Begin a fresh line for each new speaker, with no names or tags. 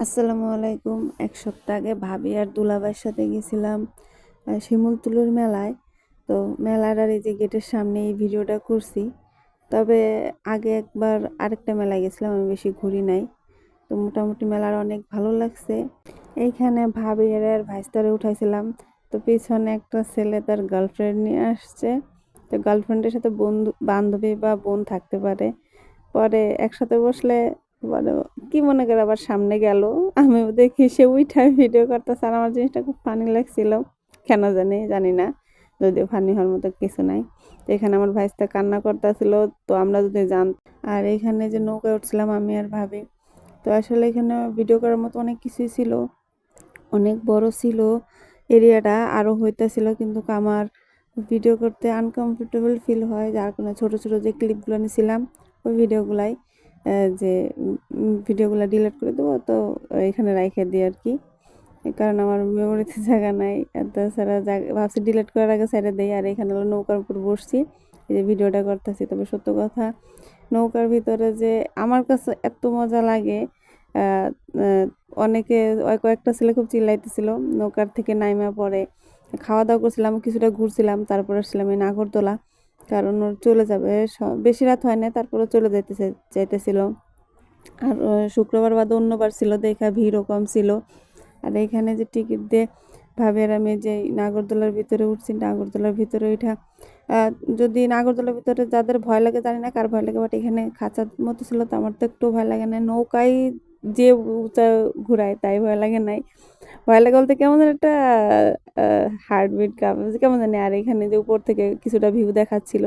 আসসালামু আলাইকুম। এক সপ্তাহ আগে ভাবি আর দুলাভাইয়ের সাথে গেছিলাম শিমুলতুলুর মেলায়। তো মেলার আর এই যে গেটের সামনে এই ভিডিওটা করছি। তবে আগে একবার আরেকটা মেলায় গেছিলাম, আমি বেশি ঘুরি নাই। তো মোটামুটি মেলার অনেক ভালো লাগছে। এইখানে ভাবি আর ভাইস্তারে উঠাইছিলাম। তো পিছনে একটা ছেলে তার গার্লফ্রেন্ড নিয়ে আসছে। তো গার্লফ্রেন্ডের সাথে বন্ধু বান্ধবী বা বোন থাকতে পারে। পরে একসাথে বসলে বলে কি মনে করে আবার সামনে গেল। আমিও দেখি সে উইঠায় ভিডিও করতেছে, আর আমার জিনিসটা খুব ফানি লাগছিল। কেন জানি না, যদিও ফানি হওয়ার মতো কিছু নাই। তো এখানে আমার ভাইস্তা কান্না করতেছিল। তো আমরা যদি আর এখানে যে নৌকায় উঠছিলাম আমি আর ভাবি। তো আসলে এখানে ভিডিও করার মতো অনেক কিছুই ছিল, অনেক বড় ছিল এরিয়াটা, আরও হইতেছিল, কিন্তু আমার ভিডিও করতে আনকমফোর্টেবল ফিল হয়, যার কারণে ছোট ছোট যে ক্লিপগুলো নিয়েছিলাম ওই ভিডিওগুলাই যে ভিডিওগুলো ডিলিট করে দেবো, তো এখানে রাইখে দিই আর কি। কারণ আমার মেমোরিতে জায়গা নাই। আর তাছাড়া ভাবছি ডিলিট করার আগে সাইডে দেই। আর এখানে হলো নৌকার উপর বসছি, এই যে ভিডিওটা করতেছি। তবে সত্য কথা, নৌকার ভিতরে যে আমার কাছে এত মজা লাগে। আহ, আহ, অনেকে কয়েকটা ছেলে খুব চিল্লাইতেছিল নৌকার থেকে নাইমা পড়ে। খাওয়া দাওয়া করছিলাম, কিছুটা ঘুরছিলাম, তারপর আসলাম এই নাগরদোলা। কারণ ওর চলে যাবে, বেশি রাত হয় না, তারপরে চলে যাইতেছিল। আর শুক্রবার বাদে অন্যবার ছিল দেখা ভিড়ও কম ছিল। আর এখানে যে টিকিট দিয়ে ভাবি আর আমি যে নাগরদোলার ভিতরে উঠছি, নাগরদোলার ভিতরে ওইটা যদি নাগরদোলার ভিতরে যাদের ভয় লাগে জানি না কার ভয় লাগে, বাট এখানে খাঁচার মতো ছিল, তো আমার তো একটু ভয় লাগে না। নৌকায় যে উঁচা ঘুরায় তাই ভয় লাগে নাই। ভয় লাগে বলতে কেমন যেন একটা হার্টবিট কেমন জানি। আর এখানে যে উপর থেকে কিছুটা ভিউ দেখাচ্ছিল।